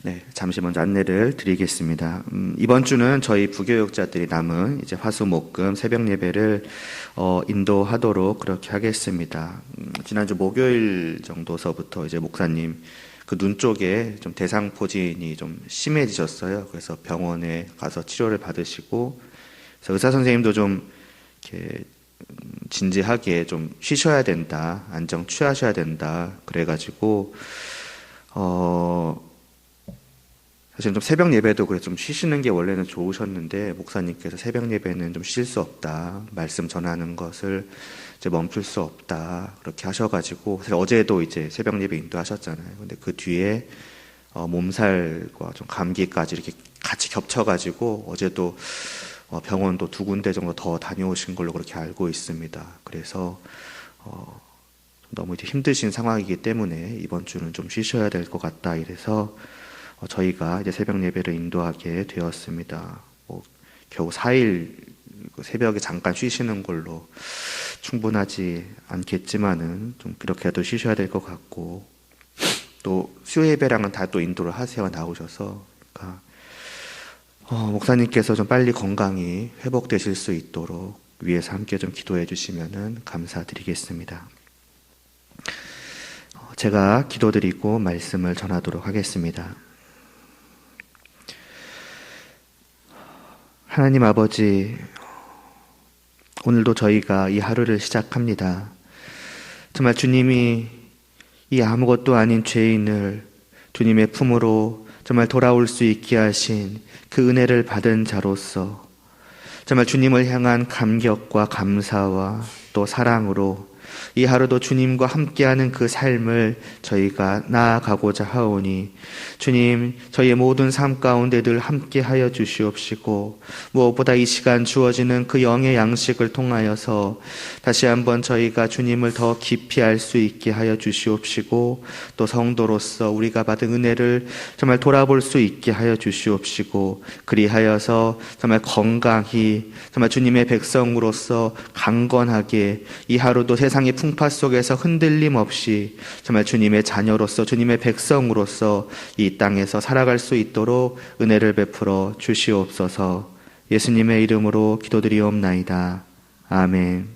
네, 잠시 먼저 안내를 드리겠습니다. 이번 주는 저희 부교육자들이 남은 이제 화수목금 새벽 예배를 인도하도록 그렇게 하겠습니다. 지난주 목요일 정도서부터 이제 목사님 그 눈 쪽에 좀 대상포진이 좀 심해지셨어요. 그래서 병원에 가서 치료를 받으시고, 그래서 의사 선생님도 좀 이렇게 진지하게 좀 쉬셔야 된다, 안정 취하셔야 된다, 그래가지고 사실 좀 새벽 예배도 그래 좀 쉬시는 게 원래는 좋으셨는데 목사님께서 새벽 예배는 좀 쉴 수 없다, 말씀 전하는 것을 이제 멈출 수 없다 그렇게 하셔가지고, 사실 어제도 이제 새벽 예배 인도하셨잖아요. 근데 그 뒤에 몸살과 좀 감기까지 이렇게 같이 겹쳐가지고 어제도 병원도 2군데 정도 더 다녀오신 걸로 그렇게 알고 있습니다. 그래서 너무 이제 힘드신 상황이기 때문에 이번 주는 좀 쉬셔야 될 것 같다 이래서 저희가 이제 새벽 예배를 인도하게 되었습니다. 겨우 4일 새벽에 잠깐 쉬시는 걸로 충분하지 않겠지만은 좀 그렇게라도 쉬셔야 될 것 같고, 또 수요 예배랑은 다 또 인도를 하세요 나오셔서. 그러니까 목사님께서 좀 빨리 건강이 회복되실 수 있도록 위에서 함께 좀 기도해 주시면은 감사드리겠습니다. 제가 기도드리고 말씀을 전하도록 하겠습니다. 하나님 아버지, 오늘도 저희가 이 하루를 시작합니다. 정말 주님이 이 아무것도 아닌 죄인을 주님의 품으로 정말 돌아올 수 있게 하신 그 은혜를 받은 자로서 정말 주님을 향한 감격과 감사와 또 사랑으로 이 하루도 주님과 함께하는 그 삶을 저희가 나아가고자 하오니, 주님, 저희의 모든 삶 가운데 늘 함께하여 주시옵시고, 무엇보다 이 시간 주어지는 그 영의 양식을 통하여서 다시 한번 저희가 주님을 더 깊이 알 수 있게 하여 주시옵시고, 또 성도로서 우리가 받은 은혜를 정말 돌아볼 수 있게 하여 주시옵시고, 그리하여서 정말 건강히 정말 주님의 백성으로서 강건하게 이 하루도 세상의 풍파 속에서 흔들림 없이 정말 주님의 자녀로서 주님의 백성으로서 이 땅에서 살아갈 수 있도록 은혜를 베풀어 주시옵소서. 예수님의 이름으로 기도드리옵나이다. 아멘.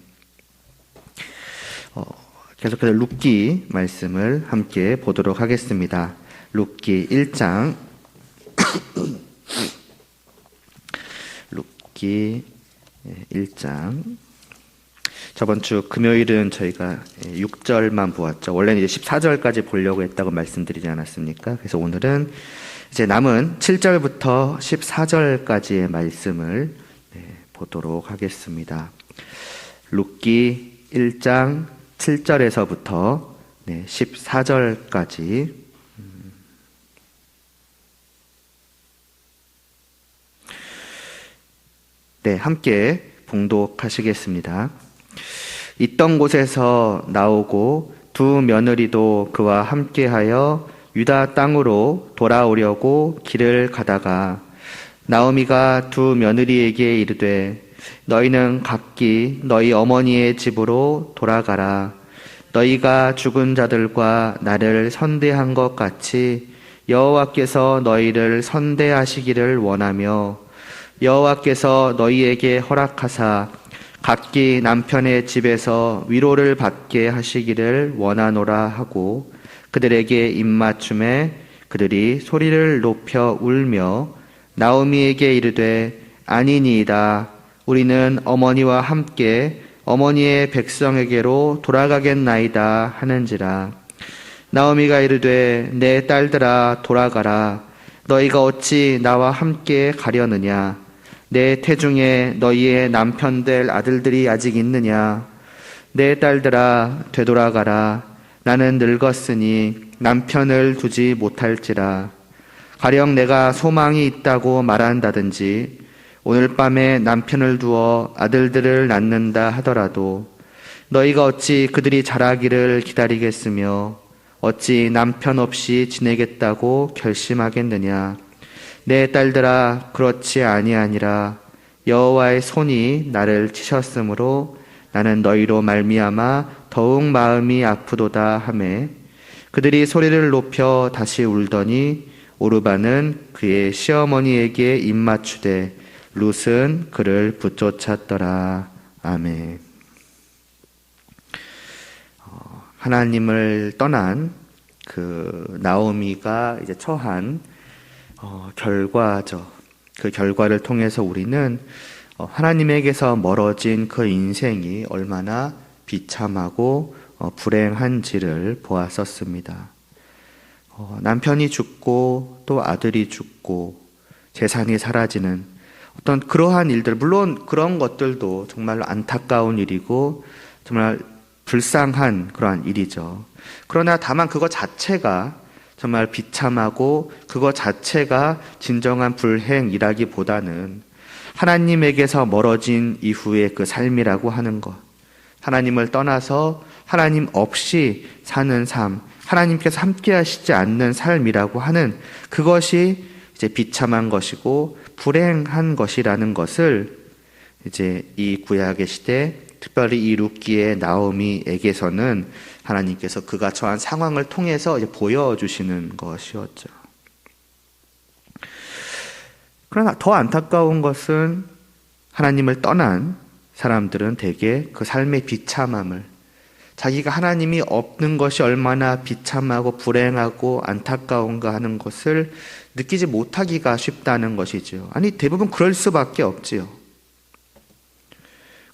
계속해서 룻기 말씀을 함께 보도록 하겠습니다. 룻기 1장 룻기 1장. 저번 주 금요일은 저희가 6절만 보았죠. 원래는 이제 14절까지 보려고 했다고 말씀드리지 않았습니까? 그래서 오늘은 이제 남은 7절부터 14절까지의 말씀을 보도록 하겠습니다. 룻기 1장 7절에서부터 14절까지. 함께 봉독하시겠습니다. 있던 곳에서 나오고 두 며느리도 그와 함께하여 유다 땅으로 돌아오려고 길을 가다가 나오미가 두 며느리에게 이르되 너희는 각기 너희 어머니의 집으로 돌아가라. 너희가 죽은 자들과 나를 선대한 것 같이 여호와께서 너희를 선대하시기를 원하며 여호와께서 너희에게 허락하사 각기 남편의 집에서 위로를 받게 하시기를 원하노라 하고 그들에게 입맞춤에 그들이 소리를 높여 울며 나오미에게 이르되 아니니이다. 우리는 어머니와 함께 어머니의 백성에게로 돌아가겠나이다 하는지라. 나오미가 이르되 내 딸들아 돌아가라. 너희가 어찌 나와 함께 가려느냐. 내 태중에 너희의 남편될 아들들이 아직 있느냐. 내 딸들아 되돌아가라. 나는 늙었으니 남편을 두지 못할지라. 가령 내가 소망이 있다고 말한다든지 오늘 밤에 남편을 두어 아들들을 낳는다 하더라도 너희가 어찌 그들이 자라기를 기다리겠으며 어찌 남편 없이 지내겠다고 결심하겠느냐. 내 딸들아 그렇지 아니하니라. 여호와의 손이 나를 치셨으므로 나는 너희로 말미암아 더욱 마음이 아프도다 하매 그들이 소리를 높여 다시 울더니 오르바는 그의 시어머니에게 입맞추되 룻은 그를 붙쫓았더라. 아멘. 하나님을 떠난 그 나오미가 이제 처한 결과죠. 그 결과를 통해서 우리는 하나님에게서 멀어진 그 인생이 얼마나 비참하고 불행한지를 보았었습니다. 남편이 죽고 또 아들이 죽고 재산이 사라지는 어떤 그러한 일들, 물론 그런 것들도 정말로 안타까운 일이고 정말 불쌍한 그러한 일이죠. 그러나 다만 그것 자체가 정말 비참하고 그것 자체가 진정한 불행이라기보다는 하나님에게서 멀어진 이후의 그 삶이라고 하는 것, 하나님을 떠나서 하나님 없이 사는 삶, 하나님께서 함께 하시지 않는 삶이라고 하는 그것이 이제 비참한 것이고 불행한 것이라는 것을 이제 이 구약의 시대, 특별히 이 룻기의 나오미에게서는 하나님께서 그가 처한 상황을 통해서 이제 보여주시는 것이었죠. 그러나 더 안타까운 것은 하나님을 떠난 사람들은 대개 그 삶의 비참함을, 자기가 하나님이 없는 것이 얼마나 비참하고 불행하고 안타까운가 하는 것을 느끼지 못하기가 쉽다는 것이죠. 아니, 대부분 그럴 수밖에 없지요.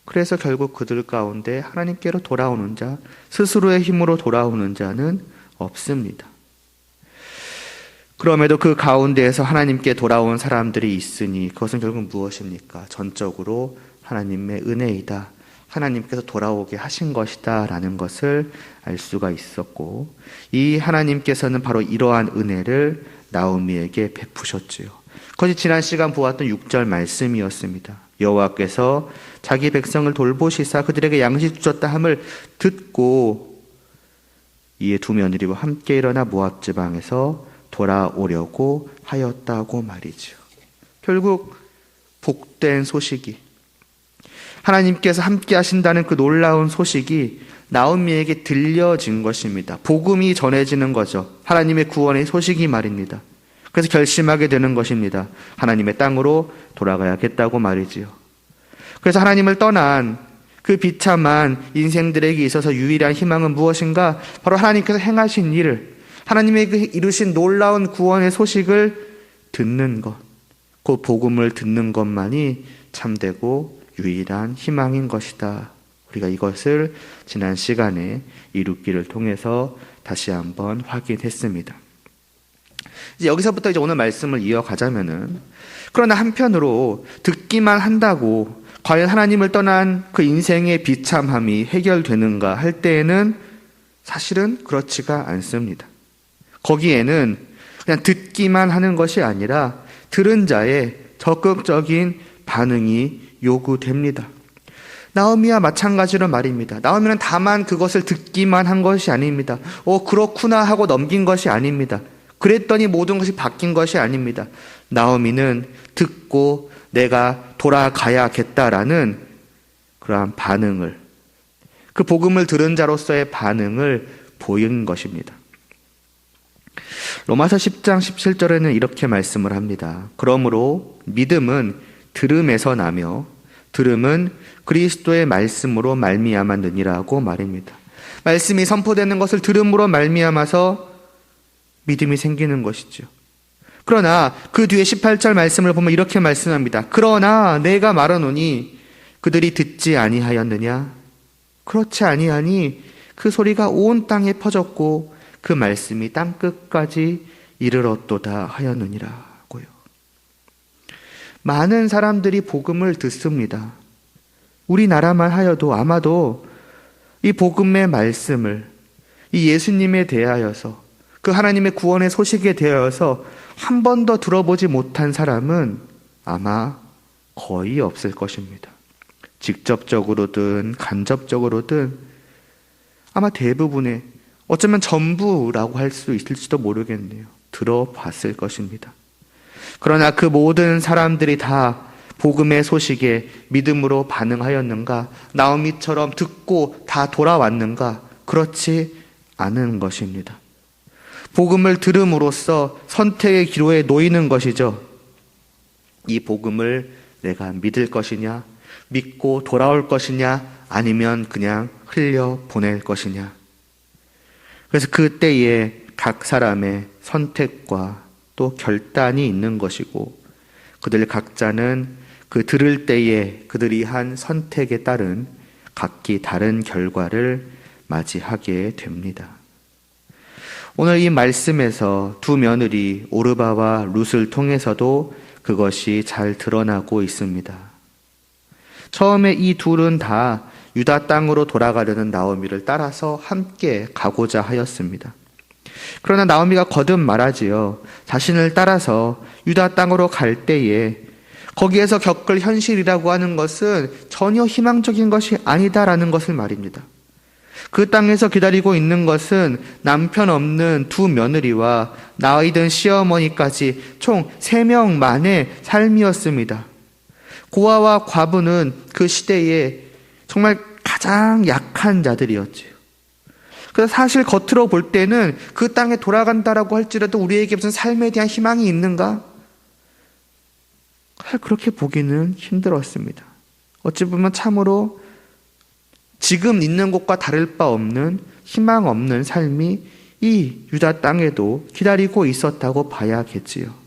그래서 결국 그들 가운데 하나님께로 돌아오는 자, 스스로의 힘으로 돌아오는 자는 없습니다. 그럼에도 그 가운데에서 하나님께 돌아온 사람들이 있으니 그것은 결국 무엇입니까? 전적으로 하나님의 은혜이다. 하나님께서 돌아오게 하신 것이다 라는 것을 알 수가 있었고, 이 하나님께서는 바로 이러한 은혜를 나오미에게 베푸셨지요. 그것이 지난 시간 보았던 6절 말씀이었습니다. 여호와께서 자기 백성을 돌보시사 그들에게 양식 주셨다 함을 듣고 이에 두 며느리와 함께 일어나 모압 지방에서 돌아오려고 하였다고 말이죠. 결국 복된 소식이, 하나님께서 함께 하신다는 그 놀라운 소식이 나오미에게 들려진 것입니다. 복음이 전해지는 거죠. 하나님의 구원의 소식이 말입니다. 그래서 결심하게 되는 것입니다. 하나님의 땅으로 돌아가야겠다고 말이지요. 그래서 하나님을 떠난 그 비참한 인생들에게 있어서 유일한 희망은 무엇인가? 바로 하나님께서 행하신 일을, 하나님에게 이루신 놀라운 구원의 소식을 듣는 것, 그 복음을 듣는 것만이 참되고 유일한 희망인 것이다. 우리가 이것을 지난 시간에 이 룻기를 통해서 다시 한번 확인했습니다. 이제 여기서부터 이제 오늘 말씀을 이어가자면은, 그러나 한편으로 듣기만 한다고 과연 하나님을 떠난 그 인생의 비참함이 해결되는가 할 때에는 사실은 그렇지가 않습니다. 거기에는 그냥 듣기만 하는 것이 아니라 들은 자의 적극적인 반응이 요구됩니다. 나오미와 마찬가지로 말입니다. 나오미는 다만 그것을 듣기만 한 것이 아닙니다. 그렇구나 하고 넘긴 것이 아닙니다. 그랬더니 모든 것이 바뀐 것이 아닙니다. 나오미는 듣고 내가 돌아가야겠다라는 그러한 반응을, 그 복음을 들은 자로서의 반응을 보인 것입니다. 로마서 10장 17절에는 이렇게 말씀을 합니다. 그러므로 믿음은 들음에서 나며 들음은 그리스도의 말씀으로 말미암았느니라고 말입니다. 말씀이 선포되는 것을 들음으로 말미암아서 믿음이 생기는 것이죠. 그러나 그 뒤에 18절 말씀을 보면 이렇게 말씀합니다. 그러나 내가 말하노니 그들이 듣지 아니하였느냐? 그렇지 아니하니 그 소리가 온 땅에 퍼졌고 그 말씀이 땅끝까지 이르렀도다 하였느니라고요. 많은 사람들이 복음을 듣습니다. 우리나라만 하여도 아마도 이 복음의 말씀을, 이 예수님에 대하여서, 그 하나님의 구원의 소식에 대하여서 한 번도 들어보지 못한 사람은 아마 거의 없을 것입니다. 직접적으로든 간접적으로든 아마 대부분의, 어쩌면 전부라고 할 수 있을지도 모르겠네요. 들어봤을 것입니다. 그러나 그 모든 사람들이 다 복음의 소식에 믿음으로 반응하였는가? 나오미처럼 듣고 다 돌아왔는가? 그렇지 않은 것입니다. 복음을 들음으로써 선택의 기로에 놓이는 것이죠. 이 복음을 내가 믿을 것이냐, 믿고 돌아올 것이냐, 아니면 그냥 흘려 보낼 것이냐. 그래서 그때에 각 사람의 선택과 또 결단이 있는 것이고, 그들 각자는 그 들을 때에 그들이 한 선택에 따른 각기 다른 결과를 맞이하게 됩니다. 오늘 이 말씀에서 두 며느리 오르바와 룻을 통해서도 그것이 잘 드러나고 있습니다. 처음에 이 둘은 다 유다 땅으로 돌아가려는 나오미를 따라서 함께 가고자 하였습니다. 그러나 나오미가 거듭 말하지요. 자신을 따라서 유다 땅으로 갈 때에 거기에서 겪을 현실이라고 하는 것은 전혀 희망적인 것이 아니다라는 것을 말입니다. 그 땅에서 기다리고 있는 것은 남편 없는 두 며느리와 나이 든 시어머니까지 총 3명만의 삶이었습니다. 고아와 과부는 그 시대에 정말 가장 약한 자들이었지요. 그래서 사실 겉으로 볼 때는 그 땅에 돌아간다라고 할지라도 우리에게 무슨 삶에 대한 희망이 있는가? 그렇게 보기는 힘들었습니다. 어찌 보면 참으로 지금 있는 곳과 다를 바 없는 희망 없는 삶이 이 유다 땅에도 기다리고 있었다고 봐야겠지요.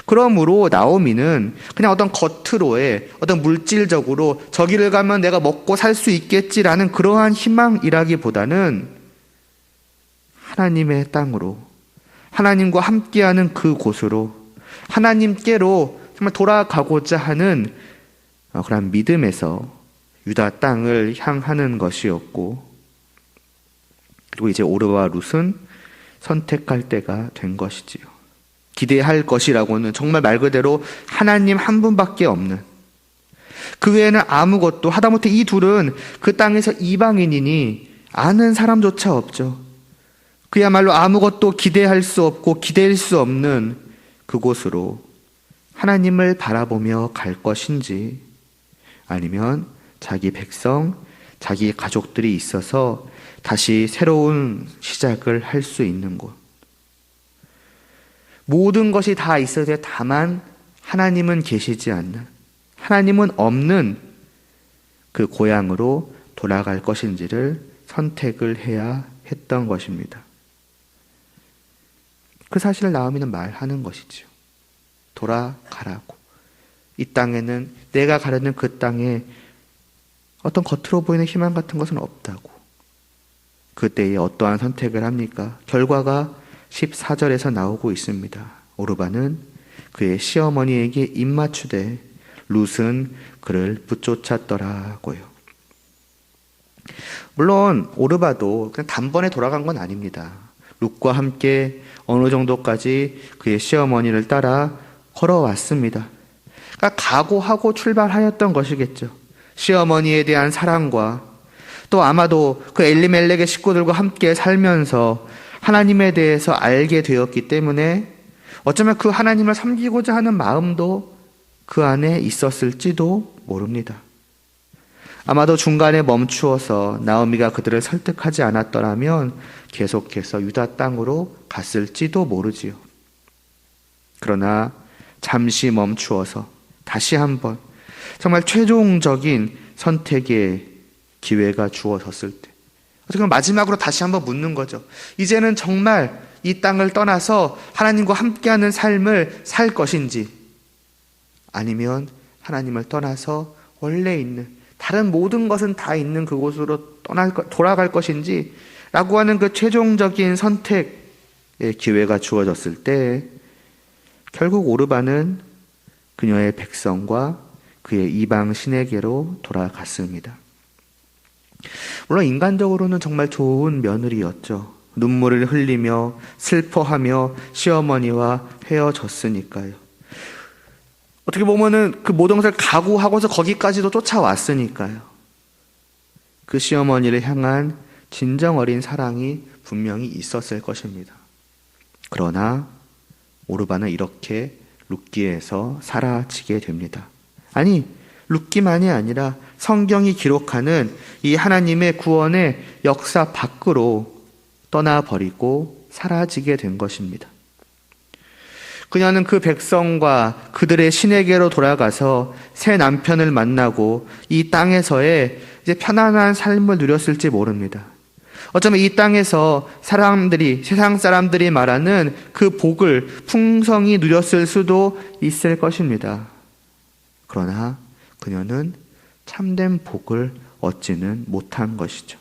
그러므로 나오미는 그냥 어떤 겉으로의 어떤 물질적으로 저기를 가면 내가 먹고 살 수 있겠지라는 그러한 희망이라기보다는 하나님의 땅으로, 하나님과 함께하는 그 곳으로, 하나님께로 정말 돌아가고자 하는 그런 믿음에서 유다 땅을 향하는 것이었고, 그리고 이제 오르바와 룻은 선택할 때가 된 것이지요. 기대할 것이라고는 정말 말 그대로 하나님 한 분밖에 없는, 그 외에는 아무것도, 하다못해 이 둘은 그 땅에서 이방인이니 아는 사람조차 없죠. 그야말로 아무것도 기대할 수 없고 기댈 수 없는 그곳으로 하나님을 바라보며 갈 것인지, 아니면 자기 백성, 자기 가족들이 있어서 다시 새로운 시작을 할 수 있는 곳. 모든 것이 다 있어야 돼. 다만 하나님은 계시지 않는, 하나님은 없는 그 고향으로 돌아갈 것인지를 선택을 해야 했던 것입니다. 그 사실을 나오미는 말하는 것이죠. 돌아가라고. 이 땅에는, 내가 가려는 그 땅에 어떤 겉으로 보이는 희망 같은 것은 없다고. 그때에 어떠한 선택을 합니까? 결과가 14절에서 나오고 있습니다. 오르바는 그의 시어머니에게 입맞추되 룻은 그를 붙쫓았더라고요. 물론 오르바도 그냥 단번에 돌아간 건 아닙니다. 룻과 함께 어느 정도까지 그의 시어머니를 따라 걸어왔습니다. 그러니까 각오하고 출발하였던 것이겠죠. 시어머니에 대한 사랑과 또 아마도 그 엘리멜렉의 식구들과 함께 살면서 하나님에 대해서 알게 되었기 때문에 어쩌면 그 하나님을 섬기고자 하는 마음도 그 안에 있었을지도 모릅니다. 아마도 중간에 멈추어서 나오미가 그들을 설득하지 않았더라면 계속해서 유다 땅으로 갔을지도 모르지요. 그러나 잠시 멈추어서 다시 한번 정말 최종적인 선택의 기회가 주어졌을 때, 어떻게 보면 마지막으로 다시 한번 묻는 거죠. 이제는 정말 이 땅을 떠나서 하나님과 함께하는 삶을 살 것인지, 아니면 하나님을 떠나서 원래 있는 다른 모든 것은 다 있는 그곳으로 돌아갈 것인지 라고 하는 그 최종적인 선택의 기회가 주어졌을 때 결국 오르바는 그녀의 백성과 그의 이방 신에게로 돌아갔습니다. 물론 인간적으로는 정말 좋은 며느리였죠. 눈물을 흘리며 슬퍼하며 시어머니와 헤어졌으니까요. 어떻게 보면은 그 모든 것을 각오하고서 거기까지도 쫓아왔으니까요. 그 시어머니를 향한 진정 어린 사랑이 분명히 있었을 것입니다. 그러나 오르바는 이렇게 룻기에서 사라지게 됩니다. 아니, 룻기만이 아니라 성경이 기록하는 이 하나님의 구원의 역사 밖으로 떠나버리고 사라지게 된 것입니다. 그녀는 그 백성과 그들의 신에게로 돌아가서 새 남편을 만나고 이 땅에서의 이제 편안한 삶을 누렸을지 모릅니다. 어쩌면 이 땅에서 세상 사람들이 말하는 그 복을 풍성히 누렸을 수도 있을 것입니다. 그러나 그녀는 참된 복을 얻지는 못한 것이죠.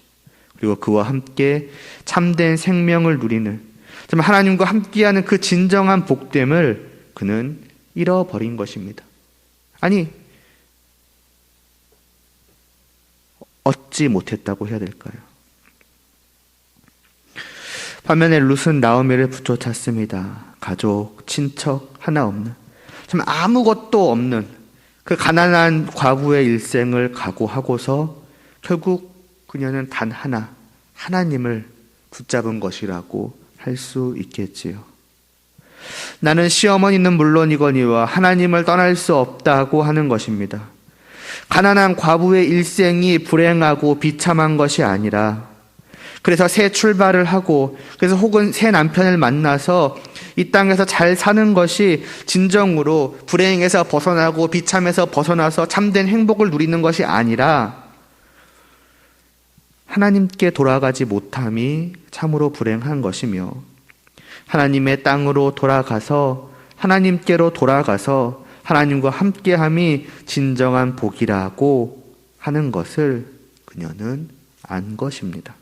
그리고 그와 함께 참된 생명을 누리는, 정말 하나님과 함께하는 그 진정한 복됨을 그는 잃어버린 것입니다. 아니, 얻지 못했다고 해야 될까요? 반면에 룻은 나오미를 붙여찾습니다. 가족, 친척 하나 없는, 정말 아무것도 없는 그 가난한 과부의 일생을 각오하고서 결국 그녀는 단 하나, 하나님을 붙잡은 것이라고 할 수 있겠지요. 나는 시어머니는 물론이거니와 하나님을 떠날 수 없다고 하는 것입니다. 가난한 과부의 일생이 불행하고 비참한 것이 아니라, 그래서 새 출발을 하고, 그래서 혹은 새 남편을 만나서 이 땅에서 잘 사는 것이 진정으로 불행에서 벗어나고 비참에서 벗어나서 참된 행복을 누리는 것이 아니라, 하나님께 돌아가지 못함이 참으로 불행한 것이며, 하나님의 땅으로 돌아가서 하나님께로 돌아가서 하나님과 함께함이 진정한 복이라고 하는 것을 그녀는 안 것입니다.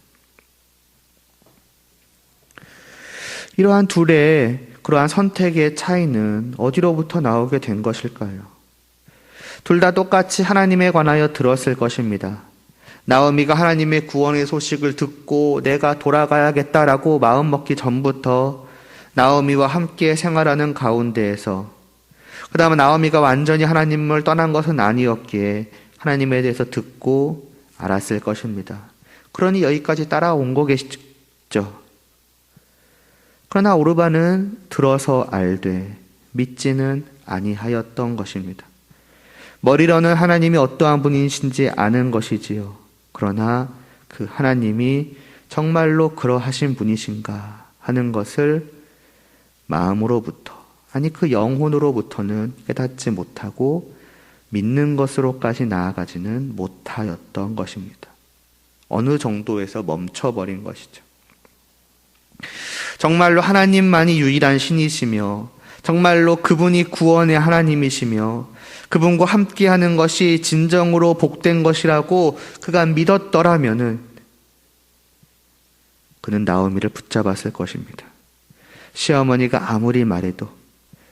이러한 둘의 그러한 선택의 차이는 어디로부터 나오게 된 것일까요? 둘 다 똑같이 하나님에 관하여 들었을 것입니다. 나오미가 하나님의 구원의 소식을 듣고 내가 돌아가야겠다라고 마음먹기 전부터 나오미와 함께 생활하는 가운데에서, 그 다음에 나오미가 완전히 하나님을 떠난 것은 아니었기에 하나님에 대해서 듣고 알았을 것입니다. 그러니 여기까지 따라온 거겠죠. 그러나 오르반은 들어서 알되 믿지는 아니하였던 것입니다. 머리로는 하나님이 어떠한 분이신지 아는 것이지요. 그러나 그 하나님이 정말로 그러하신 분이신가 하는 것을 마음으로부터, 아니 그 영혼으로부터는 깨닫지 못하고 믿는 것으로까지 나아가지는 못하였던 것입니다. 어느 정도에서 멈춰버린 것이죠. 정말로 하나님만이 유일한 신이시며, 정말로 그분이 구원의 하나님이시며, 그분과 함께하는 것이 진정으로 복된 것이라고 그가 믿었더라면은 그는 나오미를 붙잡았을 것입니다. 시어머니가 아무리 말해도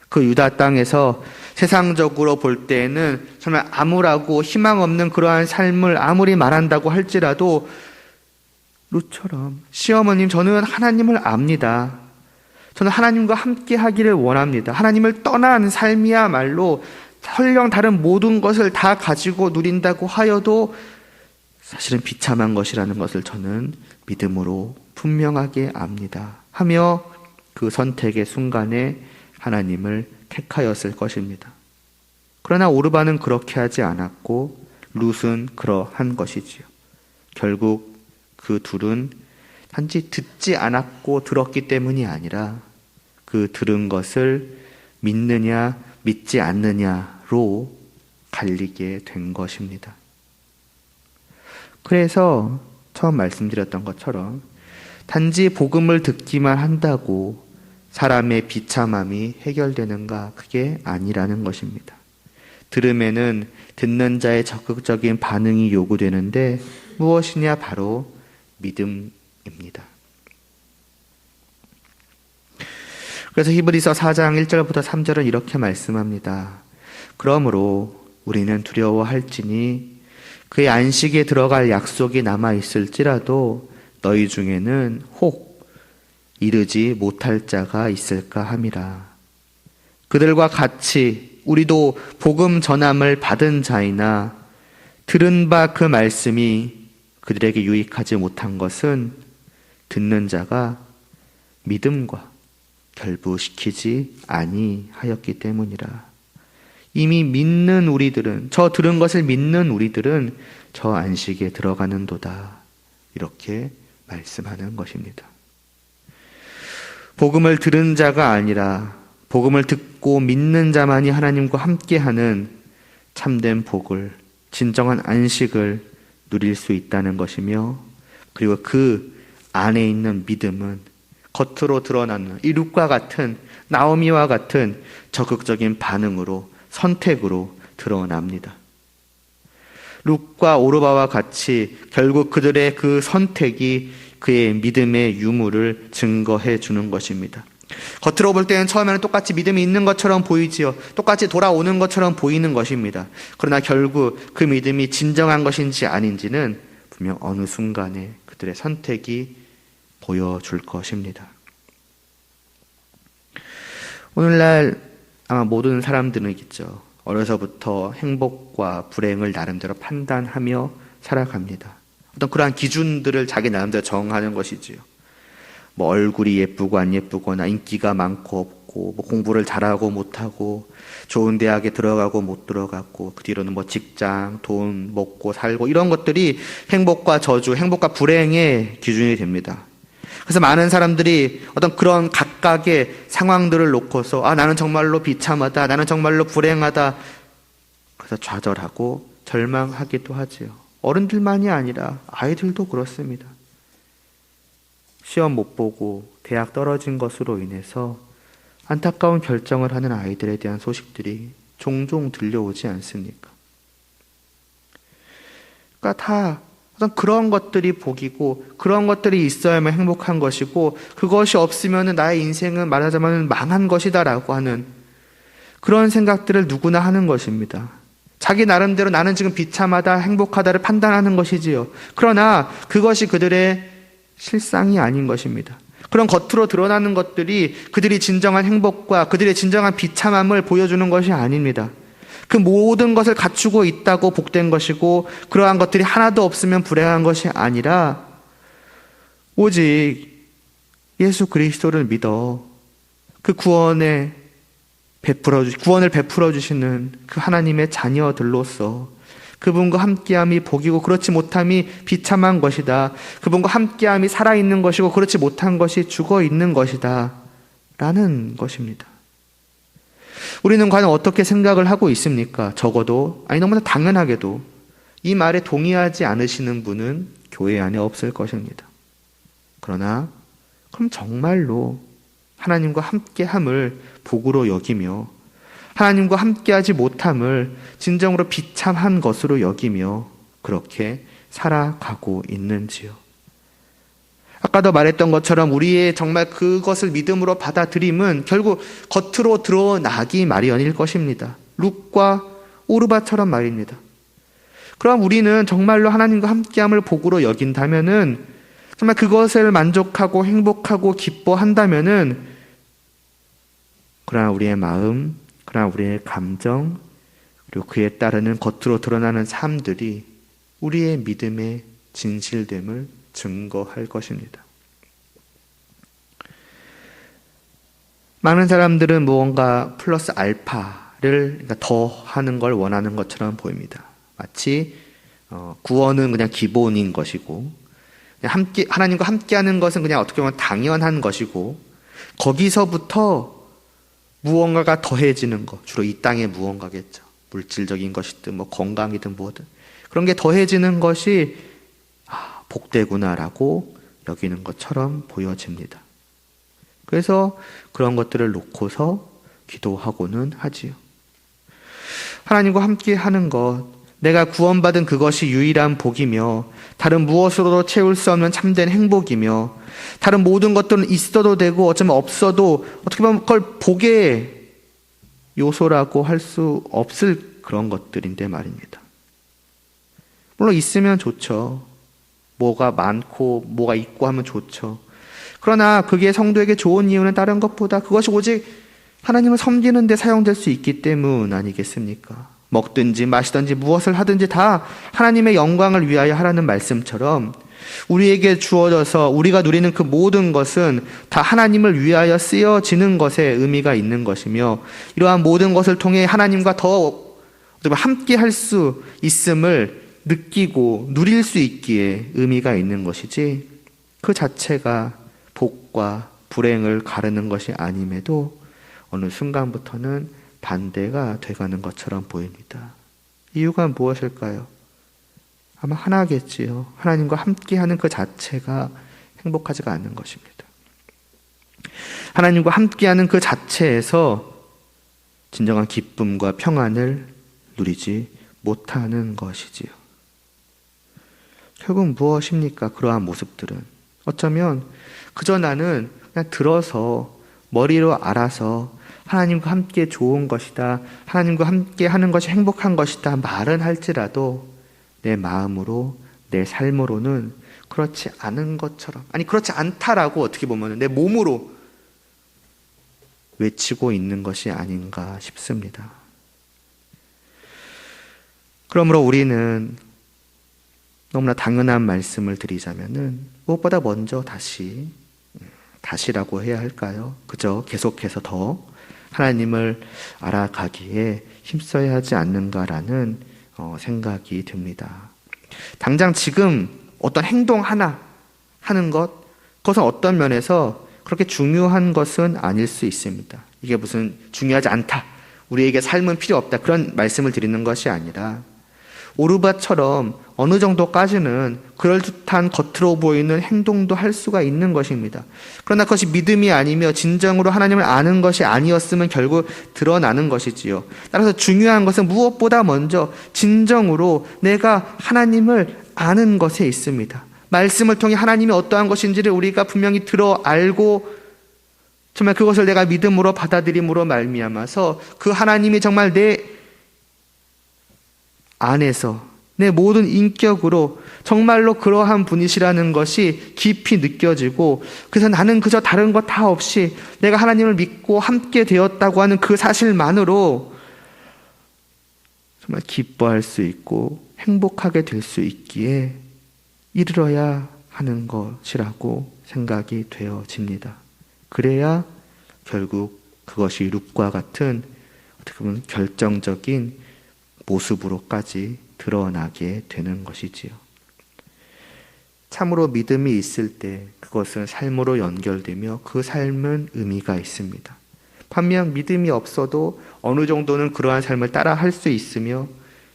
그 유다 땅에서 세상적으로 볼 때에는 정말 암울하고 희망 없는 그러한 삶을 아무리 말한다고 할지라도 룻처럼, 시어머님, 저는 하나님을 압니다. 저는 하나님과 함께 하기를 원합니다. 하나님을 떠난 삶이야말로 설령 다른 모든 것을 다 가지고 누린다고 하여도 사실은 비참한 것이라는 것을 저는 믿음으로 분명하게 압니다. 하며 그 선택의 순간에 하나님을 택하였을 것입니다. 그러나 오르반은 그렇게 하지 않았고 룻은 그러한 것이지요. 결국 그 둘은 단지 듣지 않았고 들었기 때문이 아니라 그 들은 것을 믿느냐 믿지 않느냐로 갈리게 된 것입니다. 그래서 처음 말씀드렸던 것처럼 단지 복음을 듣기만 한다고 사람의 비참함이 해결되는가? 그게 아니라는 것입니다. 들음에는 듣는 자의 적극적인 반응이 요구되는데 무엇이냐? 바로 믿음입니다. 그래서 히브리서 4장 1절부터 3절은 이렇게 말씀합니다. 그러므로 우리는 두려워할지니 그의 안식에 들어갈 약속이 남아있을지라도 너희 중에는 혹 이르지 못할 자가 있을까 함이라. 그들과 같이 우리도 복음 전함을 받은 자이나 들은 바 그 말씀이 그들에게 유익하지 못한 것은 듣는 자가 믿음과 결부시키지 아니하였기 때문이라. 이미 믿는 우리들은, 저 들은 것을 믿는 우리들은 저 안식에 들어가는도다. 이렇게 말씀하는 것입니다. 복음을 들은 자가 아니라 복음을 듣고 믿는 자만이 하나님과 함께하는 참된 복을, 진정한 안식을 누릴 수 있다는 것이며, 그리고 그 안에 있는 믿음은 겉으로 드러나는 이 룻과 같은, 나오미와 같은 적극적인 반응으로, 선택으로 드러납니다. 룻과 오르바와 같이 결국 그들의 그 선택이 그의 믿음의 유무를 증거해 주는 것입니다. 겉으로 볼 때는 처음에는 똑같이 믿음이 있는 것처럼 보이지요. 똑같이 돌아오는 것처럼 보이는 것입니다. 그러나 결국 그 믿음이 진정한 것인지 아닌지는 분명 어느 순간에 그들의 선택이 보여줄 것입니다. 오늘날 아마 모든 사람들은 있겠죠. 어려서부터 행복과 불행을 나름대로 판단하며 살아갑니다. 어떤 그러한 기준들을 자기 나름대로 정하는 것이지요. 뭐 얼굴이 예쁘고 안 예쁘거나 인기가 많고 없고, 뭐 공부를 잘하고 못하고, 좋은 대학에 들어가고 못 들어갔고, 그 뒤로는 뭐 직장, 돈, 먹고 살고, 이런 것들이 행복과 저주, 행복과 불행의 기준이 됩니다. 그래서 많은 사람들이 어떤 그런 각각의 상황들을 놓고서 나는 정말로 비참하다, 나는 정말로 불행하다, 그래서 좌절하고 절망하기도 하지요. 어른들만이 아니라 아이들도 그렇습니다. 시험 못 보고 대학 떨어진 것으로 인해서 안타까운 결정을 하는 아이들에 대한 소식들이 종종 들려오지 않습니까? 그러니까 다 어떤 그런 것들이 복이고, 그런 것들이 있어야만 행복한 것이고, 그것이 없으면 나의 인생은 말하자면 망한 것이다라고 하는 그런 생각들을 누구나 하는 것입니다. 자기 나름대로 나는 지금 비참하다, 행복하다를 판단하는 것이지요. 그러나 그것이 그들의 실상이 아닌 것입니다. 그런 겉으로 드러나는 것들이 그들이 진정한 행복과 그들의 진정한 비참함을 보여주는 것이 아닙니다. 그 모든 것을 갖추고 있다고 복된 것이고, 그러한 것들이 하나도 없으면 불행한 것이 아니라 오직 예수 그리스도를 믿어 그 구원을 베풀어 주시는 그 하나님의 자녀들로서 그분과 함께함이 복이고 그렇지 못함이 비참한 것이다. 그분과 함께함이 살아있는 것이고 그렇지 못한 것이 죽어있는 것이다 라는 것입니다. 우리는 과연 어떻게 생각을 하고 있습니까? 적어도, 너무나 당연하게도 이 말에 동의하지 않으시는 분은 교회 안에 없을 것입니다. 그러나 그럼 정말로 하나님과 함께함을 복으로 여기며 하나님과 함께하지 못함을 진정으로 비참한 것으로 여기며 그렇게 살아가고 있는지요? 아까도 말했던 것처럼 우리의 정말 그것을 믿음으로 받아들임은 결국 겉으로 드러나기 마련일 것입니다. 룻과 오르바처럼 말입니다. 그럼 우리는 정말로 하나님과 함께함을 복으로 여긴다면은, 정말 그것을 만족하고 행복하고 기뻐한다면은, 그러나 우리의 마음, 그러나 우리의 감정, 그리고 그에 따르는 겉으로 드러나는 삶들이 우리의 믿음의 진실됨을 증거할 것입니다. 많은 사람들은 무언가 플러스 알파를 더 하는 걸 원하는 것처럼 보입니다. 마치 구원은 그냥 기본인 것이고, 하나님과 함께하는 것은 그냥 어떻게 보면 당연한 것이고, 거기서부터 무언가가 더해지는 것, 주로 이 땅의 무언가겠죠. 물질적인 것이든 뭐 건강이든 뭐든 그런 게 더해지는 것이 복되구나라고 여기는 것처럼 보여집니다. 그래서 그런 것들을 놓고서 기도하고는 하지요. 하나님과 함께 하는 것, 내가 구원받은 그것이 유일한 복이며 다른 무엇으로도 채울 수 없는 참된 행복이며, 다른 모든 것들은 있어도 되고 어쩌면 없어도 어떻게 보면 그걸 복의 요소라고 할 수 없을 그런 것들인데 말입니다. 물론 있으면 좋죠. 뭐가 많고 뭐가 있고 하면 좋죠. 그러나 그게 성도에게 좋은 이유는 다른 것보다 그것이 오직 하나님을 섬기는 데 사용될 수 있기 때문 아니겠습니까? 먹든지 마시든지 무엇을 하든지 다 하나님의 영광을 위하여 하라는 말씀처럼 우리에게 주어져서 우리가 누리는 그 모든 것은 다 하나님을 위하여 쓰여지는 것에 의미가 있는 것이며, 이러한 모든 것을 통해 하나님과 더 함께 할 수 있음을 느끼고 누릴 수 있기에 의미가 있는 것이지, 그 자체가 복과 불행을 가르는 것이 아님에도 어느 순간부터는 반대가 돼가는 것처럼 보입니다. 이유가 무엇일까요? 아마 하나겠지요. 하나님과 함께하는 그 자체가 행복하지가 않는 것입니다. 하나님과 함께하는 그 자체에서 진정한 기쁨과 평안을 누리지 못하는 것이지요. 결국 무엇입니까? 그러한 모습들은 어쩌면 그저 나는 그냥 들어서 머리로 알아서 하나님과 함께 좋은 것이다, 하나님과 함께 하는 것이 행복한 것이다 말은 할지라도 내 마음으로, 내 삶으로는 그렇지 않은 것처럼, 아니 그렇지 않다라고 어떻게 보면 내 몸으로 외치고 있는 것이 아닌가 싶습니다. 그러므로 우리는 너무나 당연한 말씀을 드리자면은 무엇보다 먼저 다시라고 해야 할까요? 그저 계속해서 더 하나님을 알아가기에 힘써야 하지 않는가라는 생각이 듭니다. 당장 지금 어떤 행동 하나 하는 그것은 어떤 면에서 그렇게 중요한 것은 아닐 수 있습니다. 이게 무슨 중요하지 않다, 우리에게 삶은 필요 없다, 그런 말씀을 드리는 것이 아니라 오르바처럼 어느 정도까지는 그럴듯한 겉으로 보이는 행동도 할 수가 있는 것입니다. 그러나 그것이 믿음이 아니며 진정으로 하나님을 아는 것이 아니었으면 결국 드러나는 것이지요. 따라서 중요한 것은 무엇보다 먼저 진정으로 내가 하나님을 아는 것에 있습니다. 말씀을 통해 하나님이 어떠한 것인지를 우리가 분명히 들어 알고 정말 그것을 내가 믿음으로 받아들임으로 말미암아서 그 하나님이 정말 내 안에서 내 모든 인격으로 정말로 그러한 분이시라는 것이 깊이 느껴지고, 그래서 나는 그저 다른 것 다 없이 내가 하나님을 믿고 함께 되었다고 하는 그 사실만으로 정말 기뻐할 수 있고 행복하게 될 수 있기에 이르러야 하는 것이라고 생각이 되어집니다. 그래야 결국 그것이 룻과 같은 어떻게 보면 결정적인 모습으로까지 드러나게 되는 것이지요. 참으로 믿음이 있을 때 그것은 삶으로 연결되며 그 삶은 의미가 있습니다. 반면 믿음이 없어도 어느 정도는 그러한 삶을 따라 할 수 있으며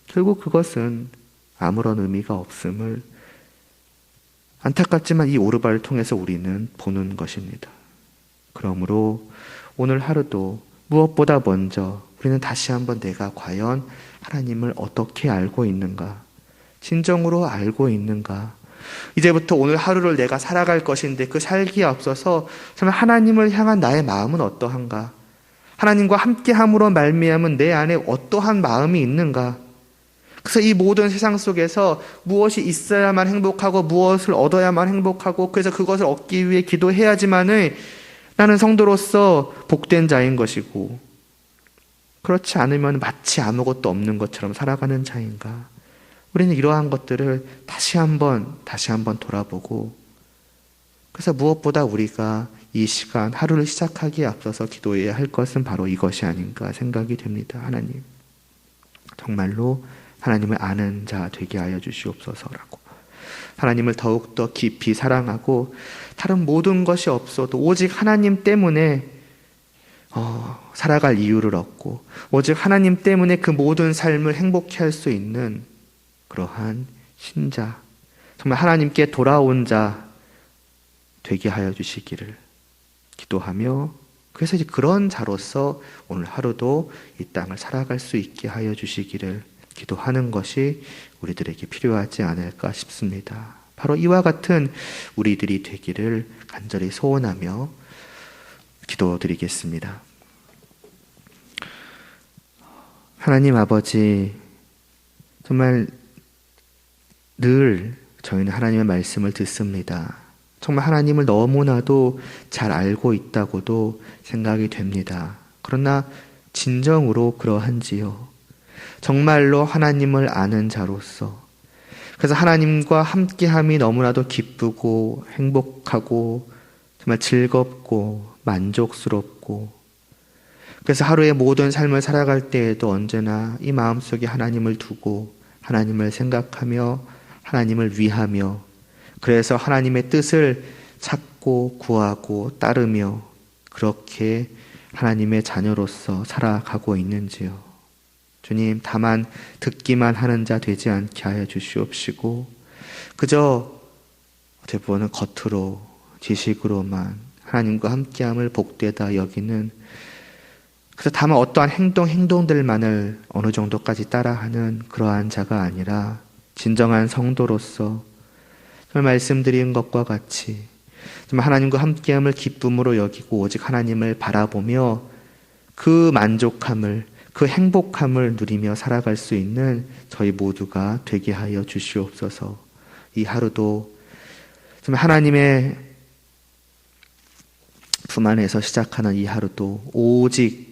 결국 그것은 아무런 의미가 없음을 안타깝지만 이 오르바를 통해서 우리는 보는 것입니다. 그러므로 오늘 하루도 무엇보다 먼저 우리는 다시 한번 내가 과연 하나님을 어떻게 알고 있는가, 진정으로 알고 있는가, 이제부터 오늘 하루를 내가 살아갈 것인데 그 살기에 앞서서 정말 하나님을 향한 나의 마음은 어떠한가, 하나님과 함께함으로 말미암은 내 안에 어떠한 마음이 있는가. 그래서 이 모든 세상 속에서 무엇이 있어야만 행복하고 무엇을 얻어야만 행복하고 그래서 그것을 얻기 위해 기도해야지만은 나는 성도로서 복된 자인 것이고, 그렇지 않으면 마치 아무것도 없는 것처럼 살아가는 자인가. 우리는 이러한 것들을 다시 한번 돌아보고, 그래서 무엇보다 우리가 이 시간 하루를 시작하기에 앞서서 기도해야 할 것은 바로 이것이 아닌가 생각이 됩니다. 하나님, 정말로 하나님을 아는 자 되게 하여 주시옵소서라고, 하나님을 더욱더 깊이 사랑하고 다른 모든 것이 없어도 오직 하나님 때문에 살아갈 이유를 얻고 오직 하나님 때문에 그 모든 삶을 행복해 할 수 있는 그러한 신자, 정말 하나님께 돌아온 자 되게 하여 주시기를 기도하며, 그래서 이제 그런 자로서 오늘 하루도 이 땅을 살아갈 수 있게 하여 주시기를 기도하는 것이 우리들에게 필요하지 않을까 싶습니다. 바로 이와 같은 우리들이 되기를 간절히 소원하며 기도드리겠습니다. 하나님 아버지, 정말 늘 저희는 하나님의 말씀을 듣습니다. 정말 하나님을 너무나도 잘 알고 있다고도 생각이 됩니다. 그러나 진정으로 그러한지요? 정말로 하나님을 아는 자로서, 그래서 하나님과 함께함이 너무나도 기쁘고 행복하고 정말 즐겁고 만족스럽고, 그래서 하루의 모든 삶을 살아갈 때에도 언제나 이 마음속에 하나님을 두고 하나님을 생각하며 하나님을 위하며, 그래서 하나님의 뜻을 찾고 구하고 따르며 그렇게 하나님의 자녀로서 살아가고 있는지요. 주님, 다만 듣기만 하는 자 되지 않게 하여 주시옵시고 그저 어떻게 보면 겉으로 지식으로만 하나님과 함께함을 복되다 여기는, 그래서 다만 어떠한 행동들만을 어느 정도까지 따라하는 그러한 자가 아니라 진정한 성도로서 정말 말씀드린 것과 같이 정말 하나님과 함께함을 기쁨으로 여기고 오직 하나님을 바라보며 그 만족함을, 그 행복함을 누리며 살아갈 수 있는 저희 모두가 되게 하여 주시옵소서. 이 하루도 정말 하나님의 품 안에서 시작하는 이 하루도 오직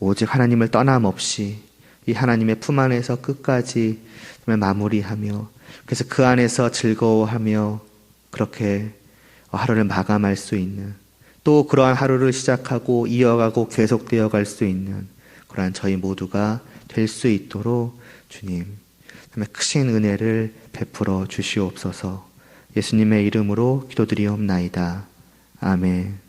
하나님을 떠남없이 이 하나님의 품 안에서 끝까지 정말 마무리하며, 그래서 그 안에서 즐거워하며 그렇게 하루를 마감할 수 있는, 또 그러한 하루를 시작하고 이어가고 계속되어 갈 수 있는 그러한 저희 모두가 될 수 있도록 주님 정말 크신 은혜를 베풀어 주시옵소서. 예수님의 이름으로 기도드리옵나이다. 아멘.